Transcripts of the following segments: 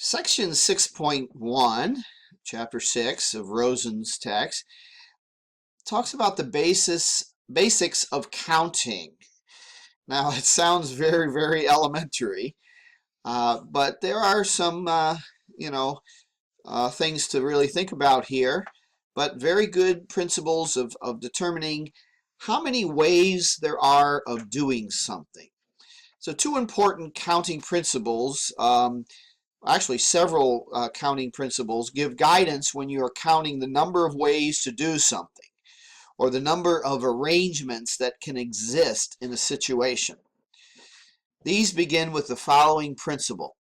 Section 6.1, Chapter 6 of Rosen's text, talks about the basics of counting. Now, it sounds very, very elementary, but there are some, things to really think about here, but very good principles of determining how many ways there are of doing something. So two important counting principles, actually several counting principles, give guidance when you are counting the number of ways to do something or the number of arrangements that can exist in a situation. These begin with the following principle.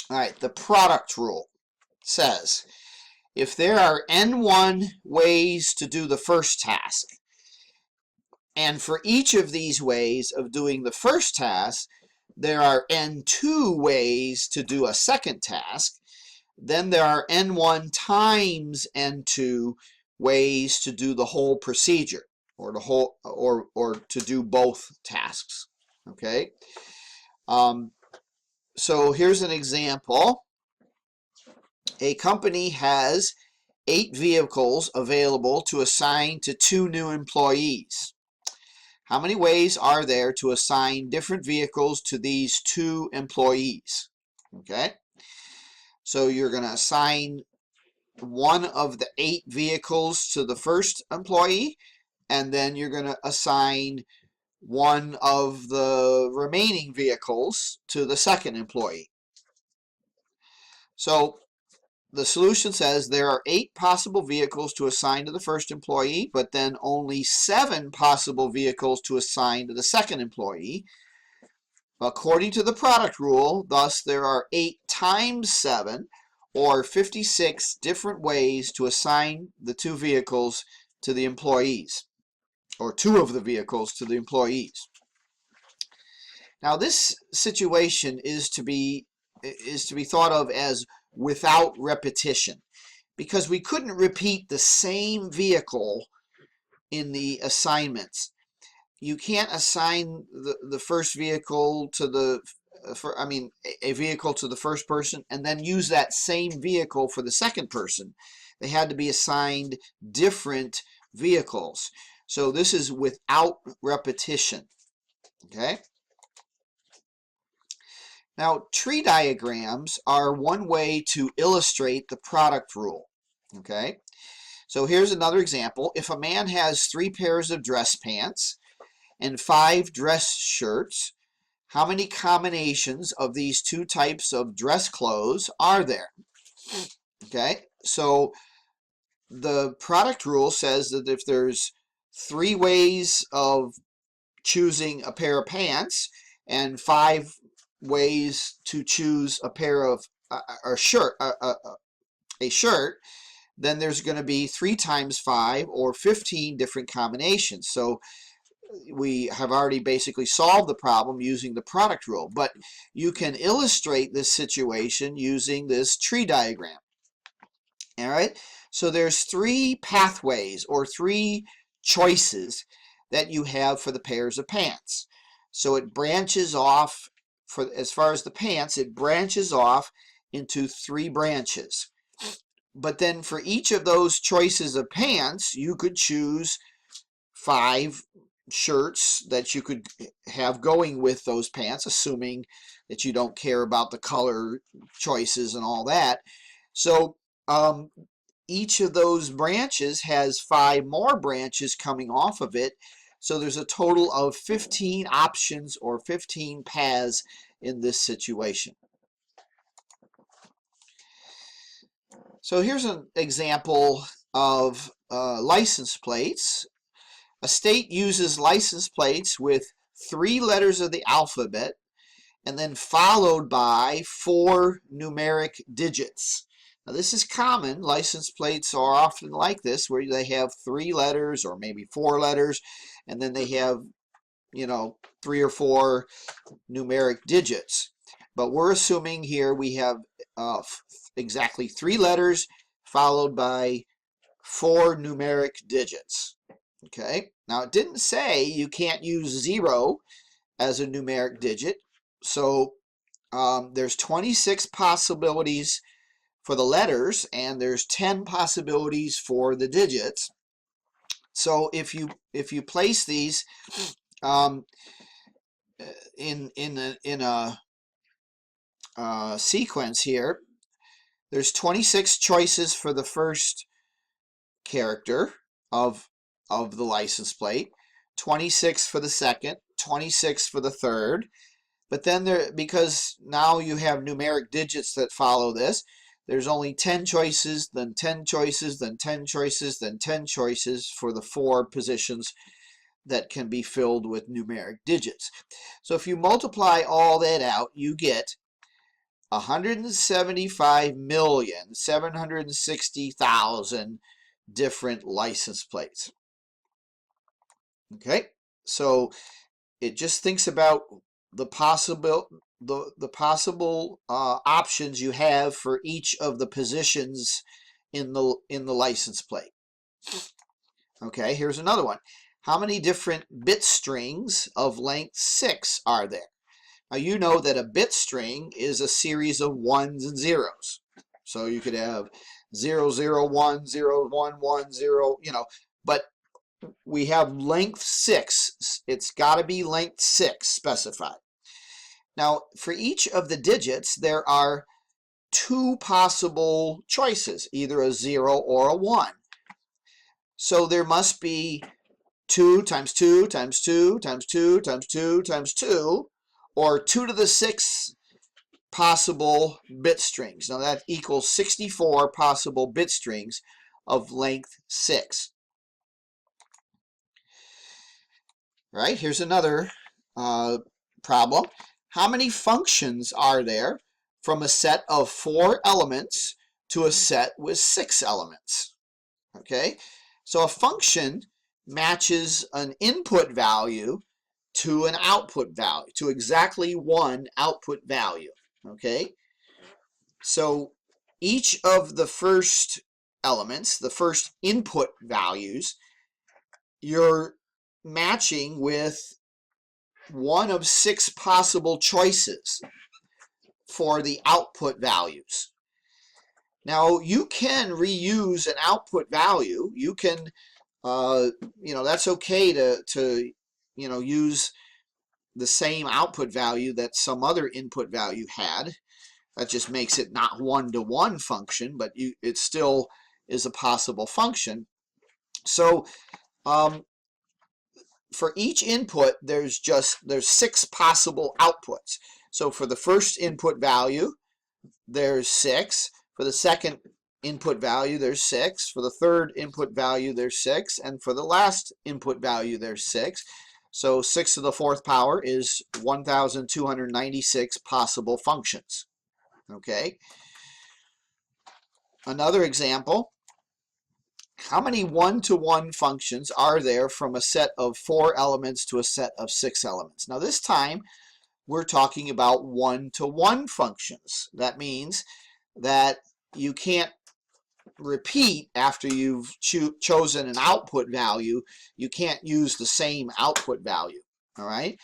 All right, the product rule says if there are n1 ways to do the first task, and for each of these ways of doing the first task, there are n2 ways to do a second task, then there are n1 times n2 ways to do the whole procedure or to do both tasks. Okay, so here's an example. A company has 8 vehicles available to assign to 2 new employees. How many ways are there to assign different vehicles to these 2 employees? Okay, so you're going to assign one of the 8 vehicles to the first employee, and then you're going to assign one of the remaining vehicles to the second employee. So the solution says there are 8 possible vehicles to assign to the first employee, but then only 7 possible vehicles to assign to the second employee. According to the product rule, thus there are 8 times 7, or 56 different ways to assign the 2 vehicles to the employees, or 2 of the vehicles to the employees. Now this situation is to be thought of as without repetition, because we couldn't repeat the same vehicle in the assignments. You can't assign the first vehicle to a vehicle to the first person and then use that same vehicle for the second person. They had to be assigned different vehicles. So this is without repetition. Okay. Now, tree diagrams are one way to illustrate the product rule. Okay, so here's another example. If a man has 3 pairs of dress pants and 5 dress shirts, how many combinations of these 2 types of dress clothes are there? Okay, so the product rule says that if there's 3 ways of choosing a pair of pants and 5 ways to choose a pair of a shirt, then there's going to be 3 times 5 or 15 different combinations. So we have already basically solved the problem using the product rule, but you can illustrate this situation using this tree diagram. All right, so there's 3 pathways or 3 choices that you have for the pairs of pants. So it branches off. As far as the pants, it branches off into 3 branches. But then for each of those choices of pants, you could choose 5 shirts that you could have going with those pants, assuming that you don't care about the color choices and all that. So each of those branches has 5 more branches coming off of it. So there's a total of 15 options or 15 paths in this situation. So here's an example of license plates. A state uses license plates with 3 letters of the alphabet and then followed by 4 numeric digits. Now this is common. License plates are often like this, where they have 3 letters or maybe 4 letters, and then they have 3 or 4 numeric digits. But we're assuming here we have exactly 3 letters followed by 4 numeric digits. Okay, now it didn't say you can't use 0 as a numeric digit, so there's 26 possibilities for the letters, and there's 10 possibilities for the digits. So if you place these in a sequence here, there's 26 choices for the first character of the license plate, 26 for the second, 26 for the third. But then because now you have numeric digits that follow this, there's only 10 choices, then 10 choices, then 10 choices, then 10 choices for the 4 positions that can be filled with numeric digits. So if you multiply all that out, you get 175,760,000 different license plates. Okay, so it just thinks about the possible options you have for each of the positions in the license plate. Okay, here's another one. How many different bit strings of length 6 are there? Now you know that a bit string is a series of ones and zeros. So you could have 0, 0, 1, 0, 1, 1, 0, but we have length 6. It's got to be length 6 specified. Now, for each of the digits, there are 2 possible choices, either a 0 or a 1. So there must be 2 times 2 times 2 times 2 times 2 times 2, or 2 to the 6 possible bit strings. Now that equals 64 possible bit strings of length 6. Right, here's another problem. How many functions are there from a set of 4 elements to a set with 6 elements? Okay, so a function matches an input value to an output value, to exactly one output value. Okay, so each of the first elements, the first input values, you're matching with one of 6 possible choices for the output values. Now you can reuse an output value. You can, that's okay to use the same output value that some other input value had. That just makes it not one-to-one function, but it still is a possible function. So for each input, there's 6 possible outputs. So for the first input value, there's 6. For the second input value, there's 6. For the third input value, there's 6. And for the last input value, there's 6. So 6 to the 4th power is 1,296 possible functions. Okay. Another example. How many one-to-one functions are there from a set of 4 elements to a set of 6 elements? Now this time we're talking about one-to-one functions. That means that you can't repeat after you've chosen an output value. You can't use the same output value. All right.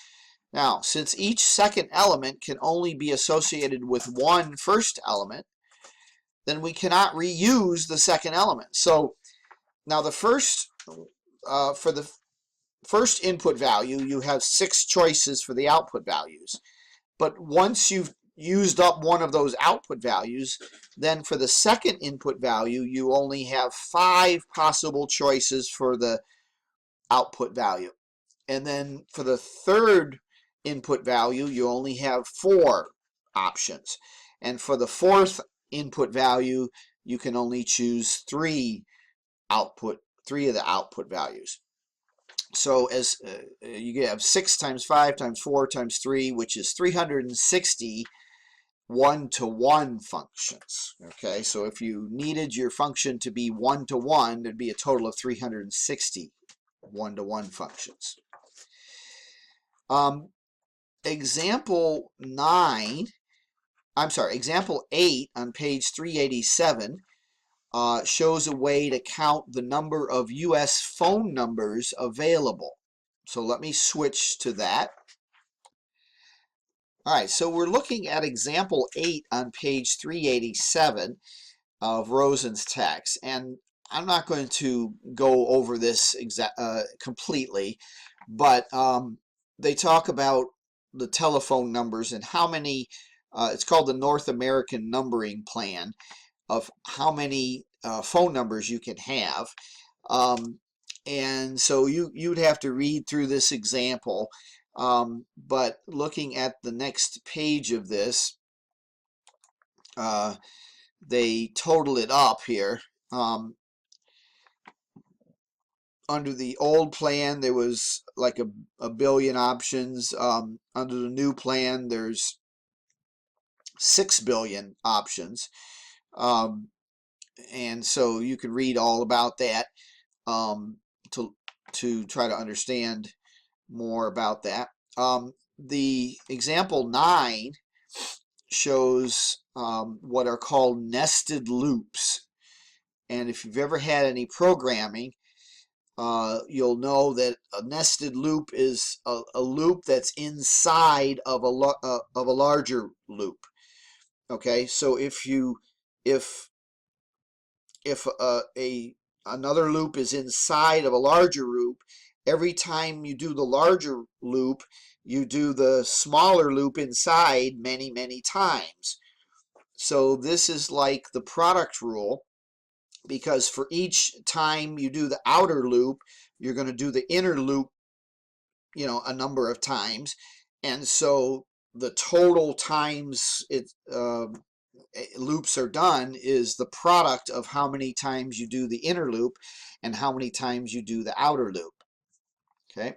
Now, since each second element can only be associated with one first element, then we cannot reuse the second element. So now the first, for the first input value, you have 6 choices for the output values. But once you've used up one of those output values, then for the second input value, you only have 5 possible choices for the output value. And then for the third input value, you only have 4 options. And for the fourth input value, you can only choose 3 of the output values. So as you have 6 times 5 times 4 times 3, which is 360 one-to-one functions. Okay, so if you needed your function to be one-to-one, there'd be a total of 360 one-to-one functions. Example 8 on page 387 shows a way to count the number of U.S. phone numbers available. So let me switch to that. All right, so we're looking at example 8 on page 387 of Rosen's text, and I'm not going to go over this completely, but they talk about the telephone numbers and how many, it's called the North American Numbering Plan, of how many phone numbers you can have. And so you'd have to read through this example, but looking at the next page of this, they total it up here. Under the old plan, there was like a billion options. Under the new plan, there's 6 billion options. And so you can read all about that to try to understand more about that. The example 9 shows what are called nested loops. And if you've ever had any programming, you'll know that a nested loop is a loop that's inside of a larger loop. Okay, so if another loop is inside of a larger loop, every time you do the larger loop, you do the smaller loop inside many times. So this is like the product rule, because for each time you do the outer loop, you're going to do the inner loop, a number of times. And so the total times loops are done is the product of how many times you do the inner loop and how many times you do the outer loop. Okay.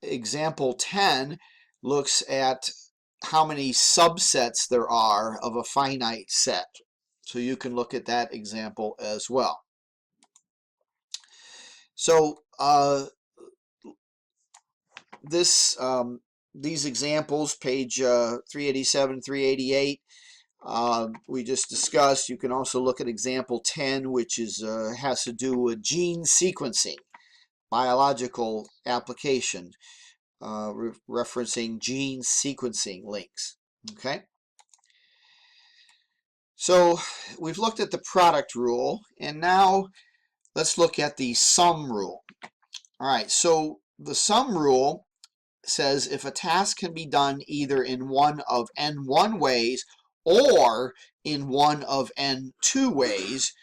Example 10 looks at how many subsets there are of a finite set. So you can look at that example as well. So these examples, page 387, 388, we just discussed. You can also look at example 10, which is has to do with gene sequencing, biological application, referencing gene sequencing links. Okay. So we've looked at the product rule, and now let's look at the sum rule. All right, so the sum rule says if a task can be done either in one of n1 ways or in one of n2 ways,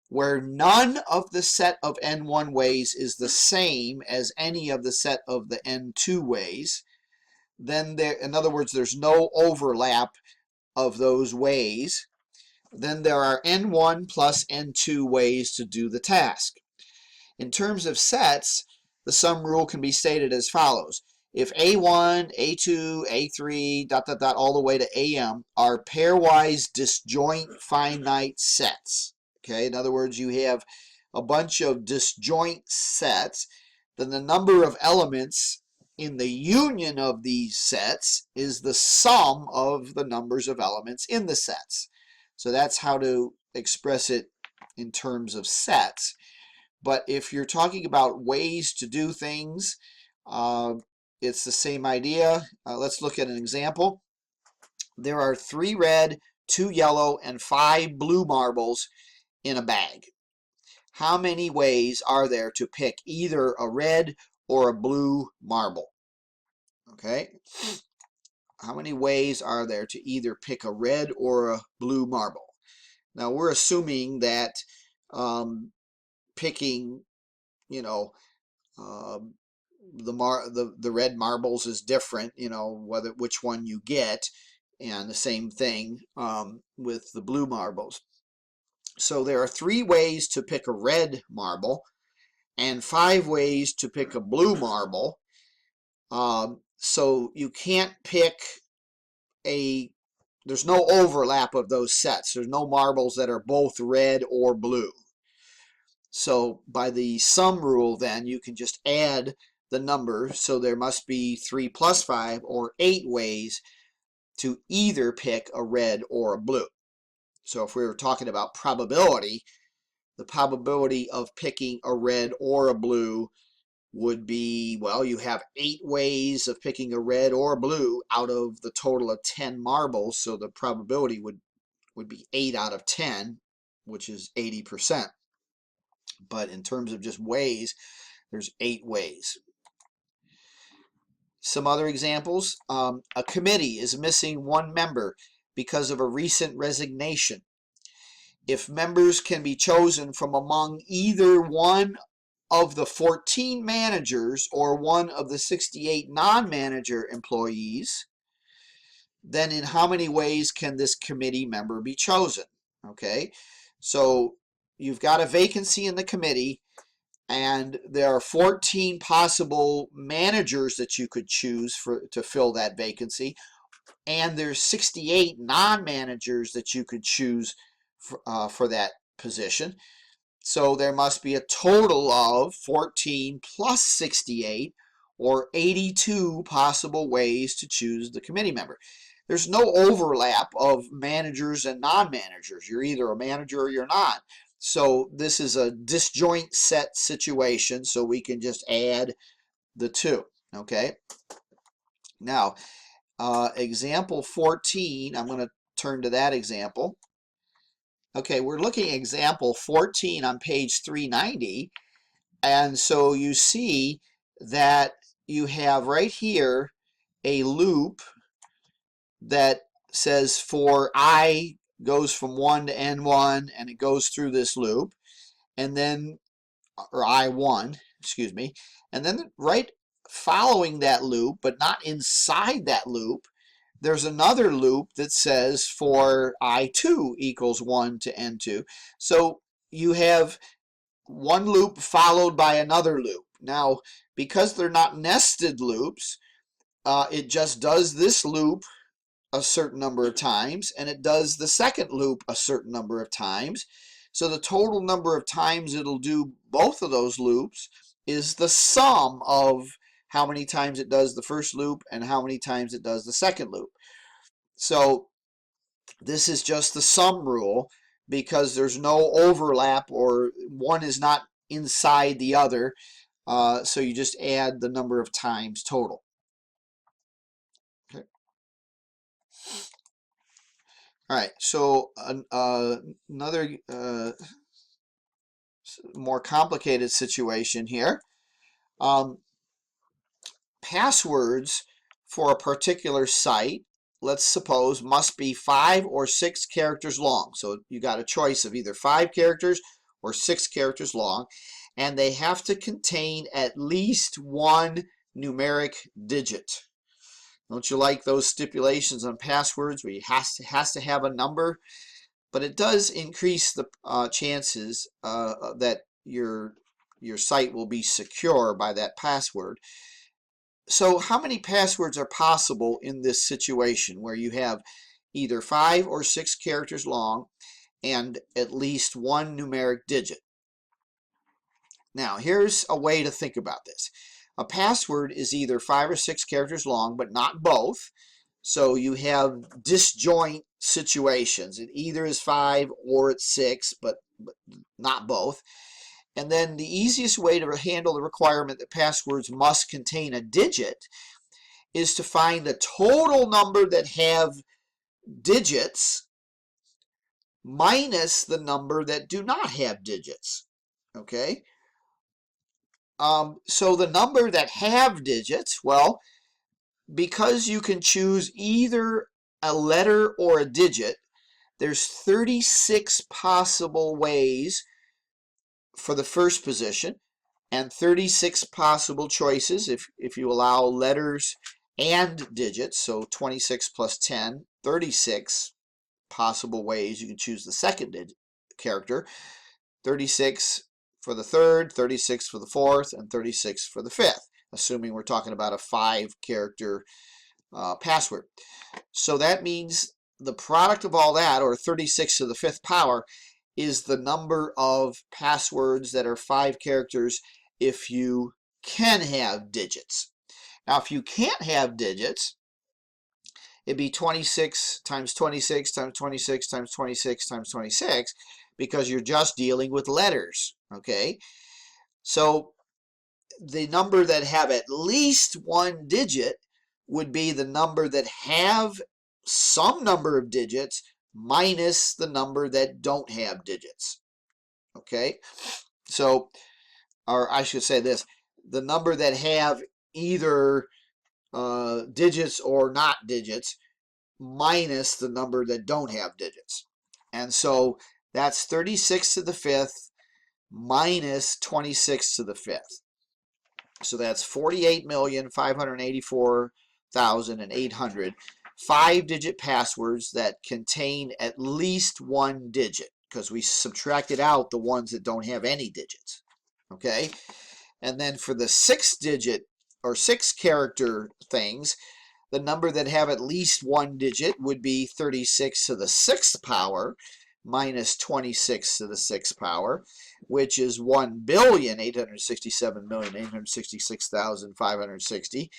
where none of the set of n1 ways is the same as any of the set of the n2 ways, then in other words, there's no overlap of those ways, then there are n1 plus n2 ways to do the task. In terms of sets, the sum rule can be stated as follows. If A1, A2, A3, all the way to AM are pairwise disjoint finite sets, okay, in other words, you have a bunch of disjoint sets, then the number of elements in the union of these sets is the sum of the numbers of elements in the sets. So that's how to express it in terms of sets. But if you're talking about ways to do things, it's the same idea. Let's look at an example. There are 3 red, 2 yellow, and 5 blue marbles in a bag. How many ways are there to pick either a red or a blue marble? Okay. How many ways are there to either pick a red or a blue marble? Now we're assuming that picking, the red marbles is different, which one you get, and the same thing with the blue marbles. So there are 3 ways to pick a red marble and 5 ways to pick a blue marble. So you can't pick there's no overlap of those sets. There's no marbles that are both red or blue. So by the sum rule, then, you can just add the number. So there must be 3 plus 5 or 8 ways to either pick a red or a blue. So if we were talking about probability, the probability of picking a red or a blue would be, well, you have 8 ways of picking a red or a blue out of the total of 10 marbles, so the probability would be 8 out of 10, which is 80%. But in terms of just ways, there's 8 ways. Some other examples, a committee is missing one member because of a recent resignation. If members can be chosen from among either one of the 14 managers or one of the 68 non-manager employees, then in how many ways can this committee member be chosen? Okay, so you've got a vacancy in the committee, and there are 14 possible managers that you could choose to fill that vacancy, and there's 68 non-managers that you could choose for that position. So there must be a total of 14 plus 68, or 82 possible ways to choose the committee member. There's no overlap of managers and non-managers. You're either a manager or you're not. So this is a disjoint set situation, so we can just add the two. Okay. Now, example 14, I'm going to turn to that example. Okay, we're looking at example 14 on page 390, and so you see that you have right here a loop that says for I goes from 1 to N1, and it goes through this loop, and then, or I1, excuse me, and then right following that loop, but not inside that loop, there's another loop that says for I2 equals 1 to N2. So you have one loop followed by another loop. Now, because they're not nested loops, it just does this loop a certain number of times, and it does the second loop a certain number of times. So the total number of times it'll do both of those loops is the sum of how many times it does the first loop and how many times it does the second loop. So this is just the sum rule, because there's no overlap, or one is not inside the other. So you just add the number of times total. Okay. All right, so another more complicated situation here. Passwords for a particular site, let's suppose, must be 5 or 6 characters long. So you got a choice of either 5 characters or 6 characters long, and they have to contain at least one numeric digit. Don't you like those stipulations on passwords where it has to have a number? But it does increase the chances that your site will be secure by that password. So how many passwords are possible in this situation where you have either 5 or 6 characters long and at least one numeric digit? Now, here's a way to think about this. A password is either 5 or 6 characters long, but not both. So you have disjoint situations. It either is 5 or it's 6, but not both. And then the easiest way to handle the requirement that passwords must contain a digit is to find the total number that have digits minus the number that do not have digits. Okay? So the number that have digits, well, because you can choose either a letter or a digit, there's 36 possible ways for the first position, and 36 possible choices if you allow letters and digits. So 26 plus 10, 36 possible ways you can choose the second character. 36 for the third, 36 for the fourth, and 36 for the fifth, assuming we're talking about a 5-character password. So that means the product of all that, or 36 to the 5th power, is the number of passwords that are 5 characters if you can have digits. Now, if you can't have digits, it'd be 26 times 26 times 26 times 26 times 26, because you're just dealing with letters. Okay, so the number that have at least one digit would be the number that have some number of digits minus the number that don't have digits. Okay, so, or I should say this, the number that have either digits or not digits minus the number that don't have digits. And so that's 36 to the fifth minus 26 to the fifth. So that's 48,584,800 5-digit passwords that contain at least one digit, because we subtracted out the ones that don't have any digits. Okay, and then for the 6-digit or 6-character things, the number that have at least one digit would be 36 to the 6th power minus 26 to the 6th power, which is 1,867,866,560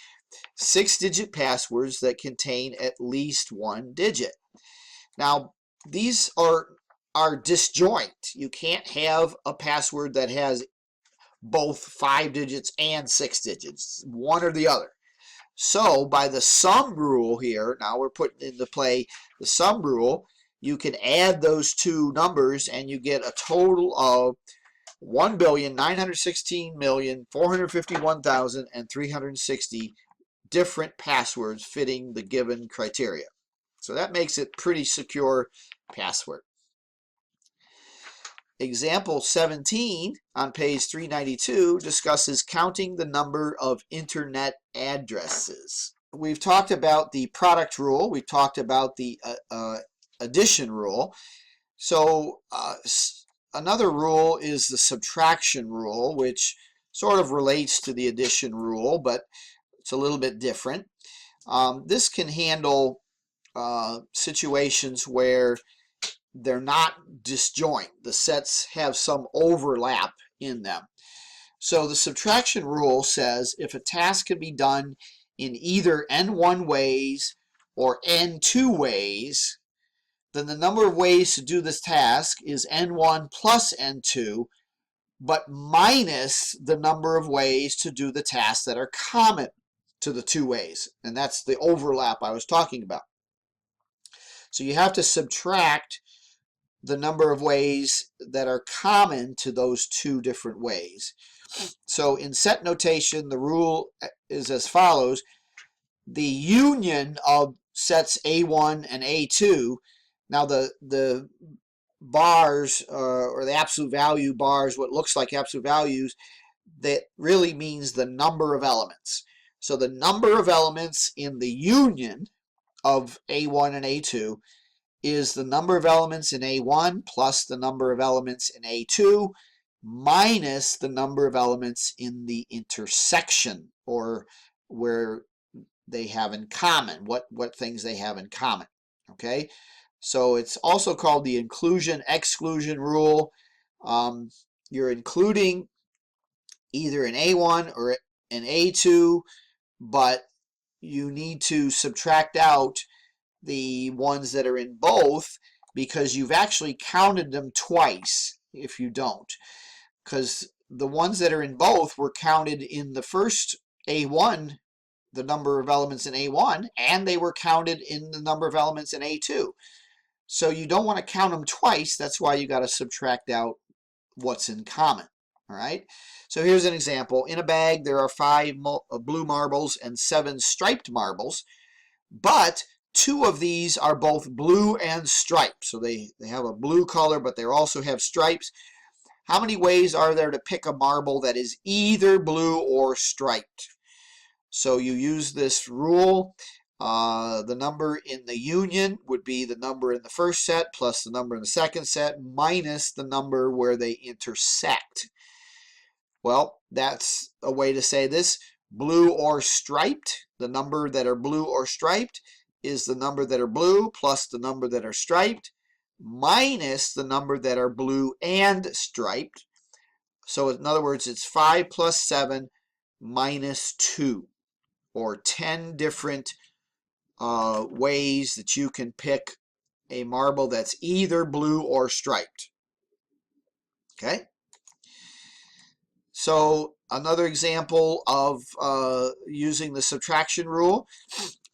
6-digit passwords that contain at least one digit. Now, these are disjoint. You can't have a password that has both 5 digits and 6 digits, one or the other. So by the sum rule here, now we're putting into play the sum rule, you can add those two numbers and you get a total of 1,916,451,360 different passwords fitting the given criteria. So that makes it pretty secure password. Example 17 on page 392 discusses counting the number of internet addresses. We've talked about the product rule. We've talked about the addition rule. So another rule is the subtraction rule, which sort of relates to the addition rule, but it's a little bit different. This can handle situations where they're not disjoint. The sets have some overlap in them. So the subtraction rule says if a task can be done in either n1 ways or n2 ways, then the number of ways to do this task is n1 plus n2, but minus the number of ways to do the tasks that are common to the two ways. And that's the overlap I was talking about. So you have to subtract the number of ways that are common to those two different ways. So in set notation, the rule is as follows. The union of sets A1 and A2, now the bars or the absolute value bars, what looks like absolute values, that really means the number of elements. So the number of elements in the union of A1 and A2 is the number of elements in A1 plus the number of elements in A2 minus the number of elements in the intersection, or where they have in common, what things they have in common. Okay, so it's also called the inclusion-exclusion rule. You're including either an A1 or an A2, but you need to subtract out the ones that are in both, because you've actually counted them twice if you don't, because the ones that are in both were counted in the first A1, the number of elements in A1, and they were counted in the number of elements in A2. So you don't want to count them twice. That's why you got to subtract out what's in common. All right, so here's an example. In a bag there are 5 blue marbles and 7 striped marbles, but 2 of these are both blue and striped. So they have a blue color, but they also have stripes. How many ways are there to pick a marble that is either blue or striped? So you use this rule. The number in the union would be the number in the first set plus the number in the second set minus the number where they intersect. Well, that's a way to say this. Blue or striped, the number that are blue or striped is the number that are blue plus the number that are striped minus the number that are blue and striped. So in other words, it's 5 plus 7 minus 2, or 10 different ways that you can pick a marble that's either blue or striped. Okay? So Another example of using the subtraction rule.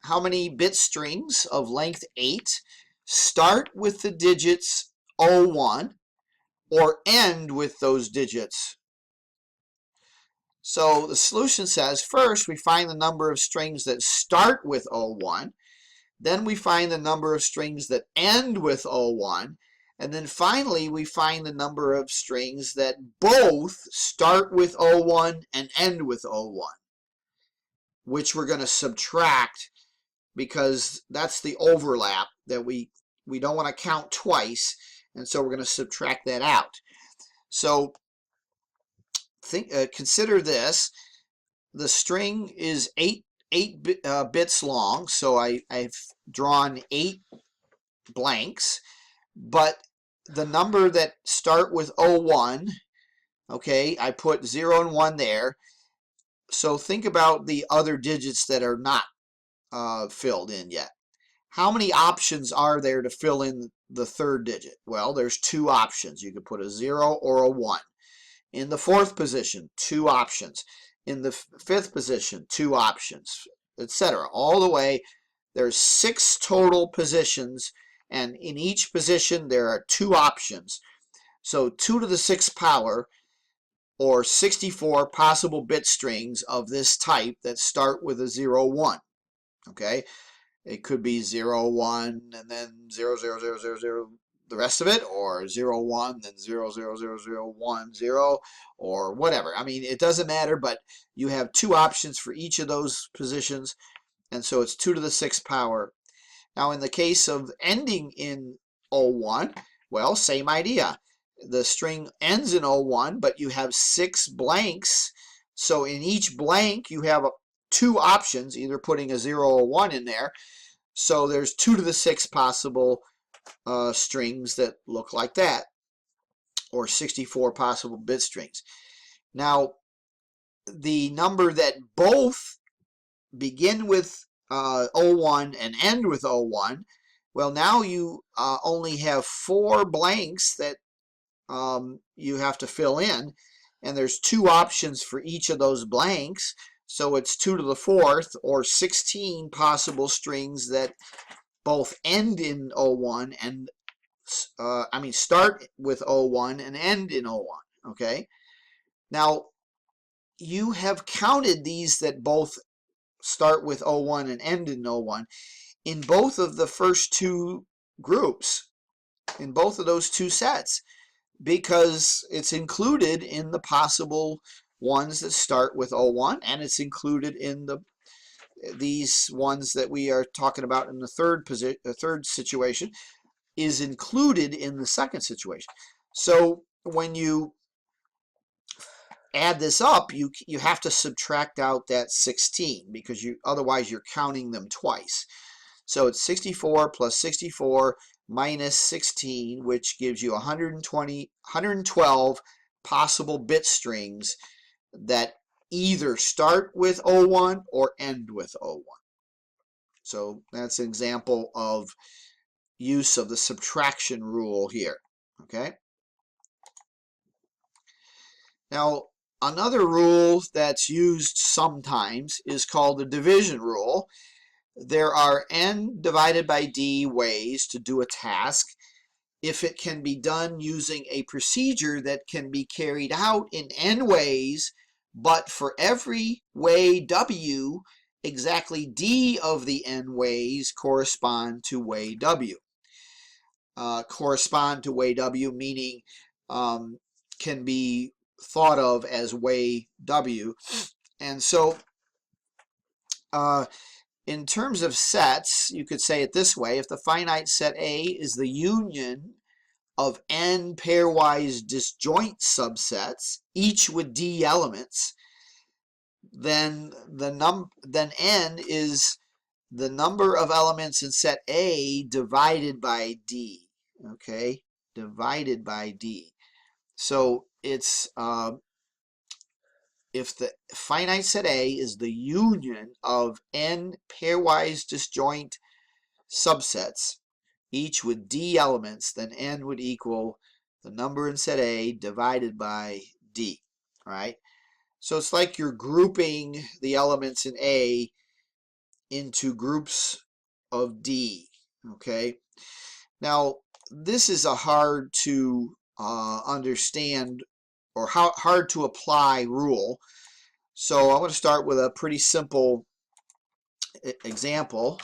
How many bit strings of length 8 start with the digits 01 or end with those digits? So the solution says first we find the number of strings that start with 01, then we find the number of strings that end with 01, and then finally we find the number of strings that both start with 01 and end with 01, which we're going to subtract because that's the overlap that we don't want to count twice, and so we're going to subtract that out. So consider this. The string is 8 bits long, so I've drawn 8 blanks, but the number that start with 01, okay, I put 0 and 1 there. So think about the other digits that are not filled in yet. How many options are there to fill in the third digit? Well, there's 2 options. You could put a 0 or a 1. In the 4th position, 2 options. In the 5th position, 2 options, etc. All the way, there's 6 total positions, and in each position there are 2 options. So 2 to the 6th power, or 64 possible bit strings of this type that start with a 0, 1. Okay, it could be 0, 1, and then 0, 0, 0, 0, 0, the rest of it, or 0, 1, then 0, 0, 0, 0, 1, 0, or whatever. I mean, it doesn't matter, but you have 2 options for each of those positions, and so it's 2 to the 6th power. Now, in the case of ending in 01, well, same idea. The string ends in 01, but you have 6 blanks, so in each blank you have 2 options, either putting a 0 or 1 in there. So there's 2 to the 6 possible strings that look like that, or 64 possible bit strings. Now, the number that both begin with 01 and end with 01, well, now you only have 4 blanks that you have to fill in, and there's 2 options for each of those blanks, so it's 2 to the 4th, or 16 possible strings that both end in 01 and start with 01 and end in 01. Okay, now you have counted these that both start with 01 and end in 01 in both of the first 2 groups, in both of those 2 sets, because it's included in the possible ones that start with 01, and it's included in these ones that we are talking about in the third situation is included in the second situation. So when you add this up, you have to subtract out that 16, because otherwise you're counting them twice. So it's 64 plus 64 minus 16, which gives you 112 possible bit strings that either start with 01 or end with 01. So that's an example of use of the subtraction rule here. Okay. Now, another rule that's used sometimes is called the division rule. There are n divided by d ways to do a task if it can be done using a procedure that can be carried out in n ways, but for every way w, exactly d of the n ways correspond to way w. Correspond to way w meaning can be thought of as way w. And so in terms of sets, you could say it this way: if the finite set A is the union of n pairwise disjoint subsets, each with d elements, then n is the number of elements in set A divided by d. Okay, divided by d. So it's if the finite set A is the union of n pairwise disjoint subsets, each with d elements, then n would equal the number in set A divided by d. All right? So it's like you're grouping the elements in A into groups of D. Okay. Now, this is a hard to understand or hard to apply rule. So I want to start with a pretty simple example.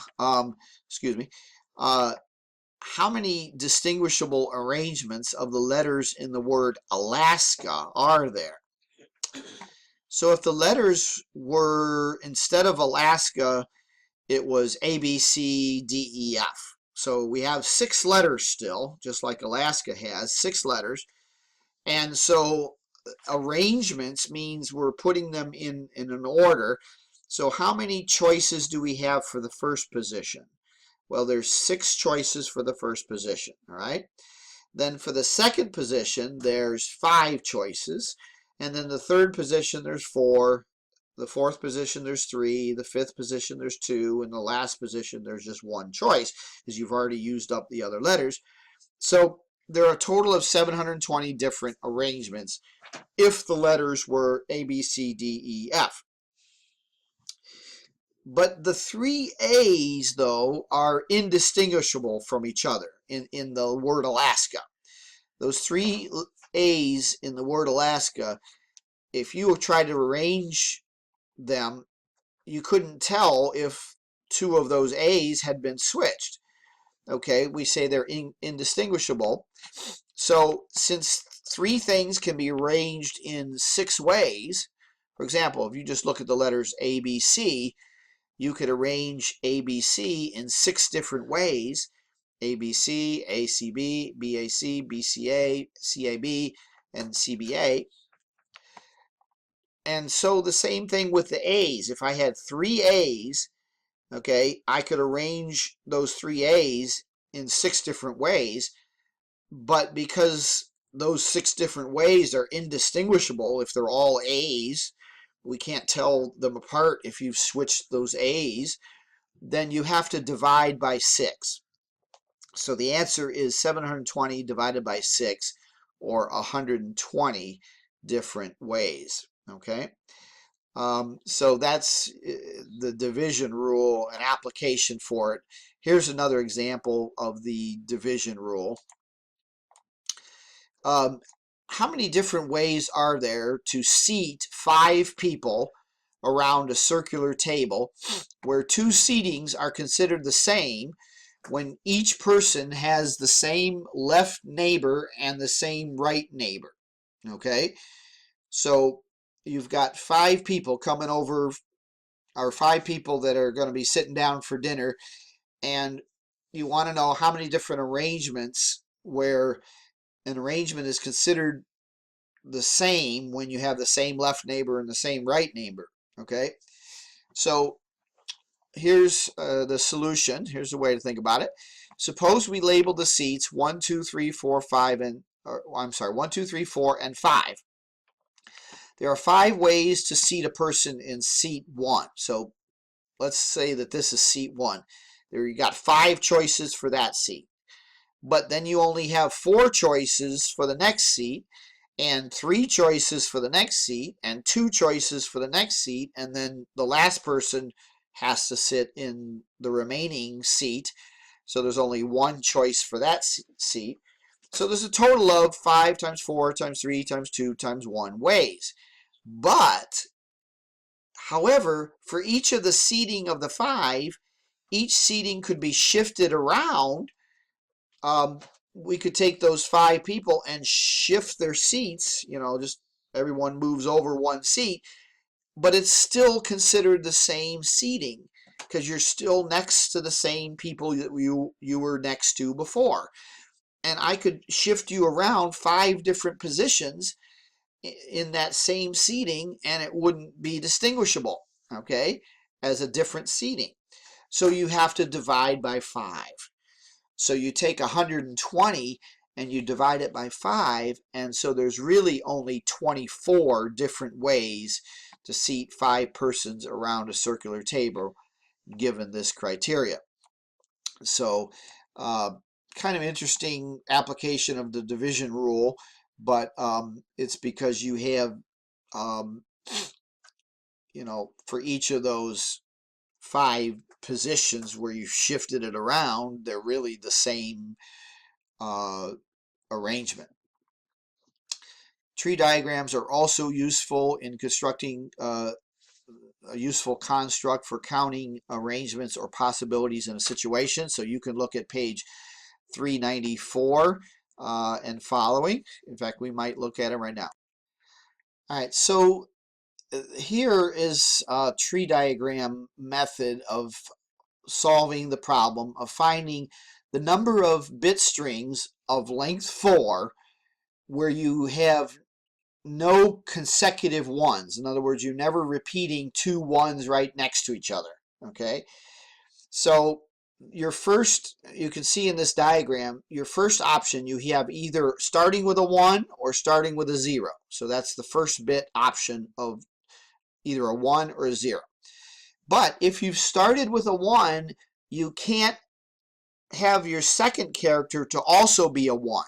Excuse me. How many distinguishable arrangements of the letters in the word Alaska are there? So if the letters were, instead of Alaska, it was A, B, C, D, E, F. So we have 6 letters still, just like Alaska has 6 letters. And so arrangements means we're putting them in an order. So how many choices do we have for the first position? Well, there's 6 choices for the first position, all right? Then for the second position, there's 5 choices. And then the third position, there's 4. The fourth position, there's 3. The fifth position, there's 2. And the last position, there's just 1 choice, because you've already used up the other letters. So there are a total of 720 different arrangements if the letters were A, B, C, D, E, F. But the 3 A's, though, are indistinguishable from each other in the word Alaska. Those 3 A's in the word Alaska, if you tried to arrange them, you couldn't tell if 2 of those A's had been switched. Okay, we say they're indistinguishable. So since 3 things can be arranged in 6 ways, for example, if you just look at the letters A, B, C, you could arrange A, B, C in 6 different ways. A, B, C, A, C, B, B, A, C, B, C, A, C, A, B, and C, B, A. And so the same thing with the A's. If I had 3 A's, okay, I could arrange those 3 A's in 6 different ways. But because those 6 different ways are indistinguishable, if they're all A's, we can't tell them apart if you've switched those A's, then you have to divide by 6. So the answer is 720 divided by 6, or 120 different ways. Okay, so that's the division rule, an application for it. Here's another example of the division rule. How many different ways are there to seat 5 people around a circular table where 2 seatings are considered the same when each person has the same left neighbor and the same right neighbor? Okay, so you've got 5 people coming over, or 5 people that are going to be sitting down for dinner, and you want to know how many different arrangements where an arrangement is considered the same when you have the same left neighbor and the same right neighbor. Okay, so here's the solution. Here's the way to think about it. Suppose we label the seats 1, 2, 3, 4, 5, and 1, 2, 3, 4, and 5. There are 5 ways to seat a person in seat 1. So let's say that this is seat 1. There you got 5 choices for that seat. But then you only have 4 choices for the next seat, and 3 choices for the next seat, and 2 choices for the next seat, and then the last person has to sit in the remaining seat. So there's only 1 choice for that seat. So there's a total of 5 times 4 times 3 times 2 times 1 ways. But, however, for each of the seating of the 5, each seating could be shifted around. We could take those 5 people and shift their seats, just everyone moves over 1 seat, but it's still considered the same seating because you're still next to the same people that you were next to before. And I could shift you around 5 different positions in that same seating, and it wouldn't be distinguishable, okay, as a different seating. So you have to divide by 5. So you take 120 and you divide it by 5, and so there's really only 24 different ways to seat 5 persons around a circular table given this criteria. So kind of interesting application of the division rule, but it's because you have for each of those 5 positions where you shifted it around, they're really the same arrangement. Tree diagrams are also useful in constructing a useful construct for counting arrangements or possibilities in a situation. So you can look at page 394 and following. In fact, we might look at it right now. All right, so here is a tree diagram method of solving the problem of finding the number of bit strings of length 4 where you have no consecutive ones. In other words, you're never repeating 2 ones right next to each other. Okay, so you can see in this diagram, your first option, you have either starting with a 1 or starting with a 0. So that's the first bit option of either a 1 or a 0. But if you've started with a 1, you can't have your second character to also be a 1.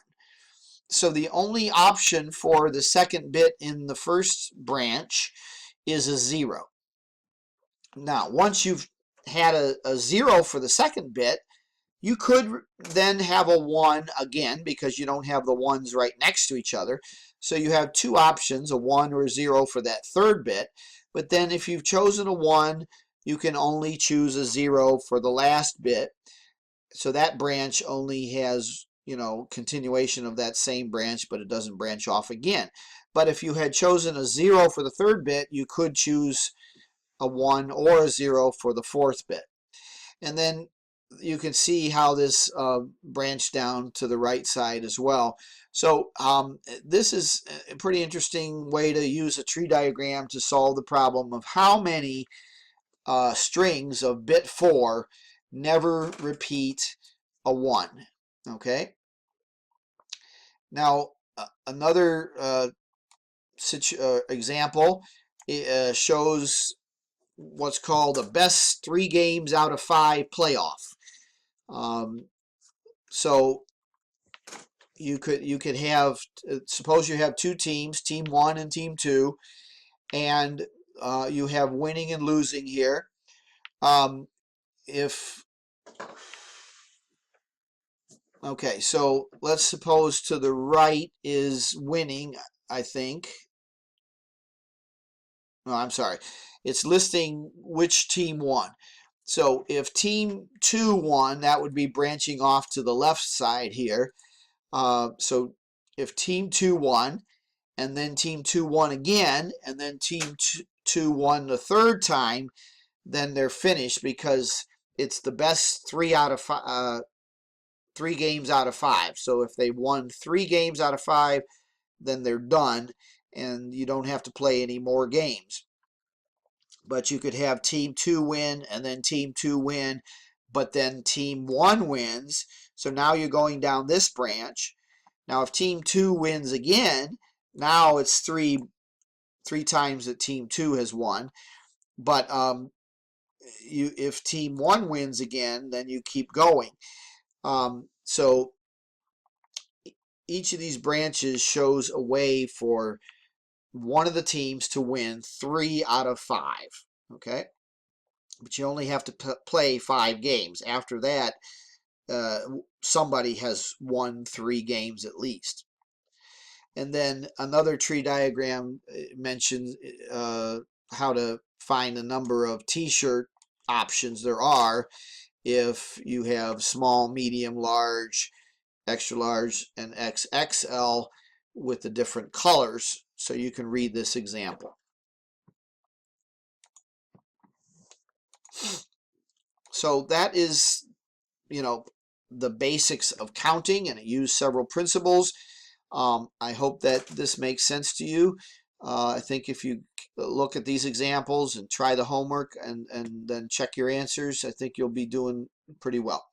So the only option for the second bit in the first branch is a 0. Now, once you've had a 0 for the second bit, you could then have a 1 again because you don't have the ones right next to each other. So you have 2 options, a 1 or a 0 for that third bit. But then if you've chosen a 1, you can only choose a 0 for the last bit. So that branch only has, continuation of that same branch, but it doesn't branch off again. But if you had chosen a 0 for the third bit, you could choose a 1 or a 0 for the fourth bit. And then you can see how this branched down to the right side as well. So this is a pretty interesting way to use a tree diagram to solve the problem of how many strings of bit 4 never repeat a 1. Okay. Now another example shows what's called a best 3 games out of 5 playoff. So you could have, suppose you have 2 teams, team 1 and team 2, and you have winning and losing here. Okay, so let's suppose to the right is winning, I think. No, I'm sorry. It's listing which team won. So if team 2 won, that would be branching off to the left side here. So if team 2 won, and then team 2 won again, and then team 2 won the third time, then they're finished because it's the best 3 games out of 5. So if they won 3 games out of 5, then they're done, and you don't have to play any more games. But you could have team 2 win, and then team 2 win, but then team 1 wins. So now you're going down this branch. Now if team 2 wins again, now it's three times that team 2 has won. But if team 1 wins again, then you keep going. So each of these branches shows a way for one of the teams to win 3 out of 5. Okay, but you only have to play 5 games. After that, somebody has won 3 games at least. And then another tree diagram mentions how to find the number of t-shirt options there are if you have small, medium, large, extra large, and XXL with the different colors. So you can read this example. So that is, the basics of counting, and it used several principles. I hope that this makes sense to you. I think if you look at these examples and try the homework and then check your answers, I think you'll be doing pretty well.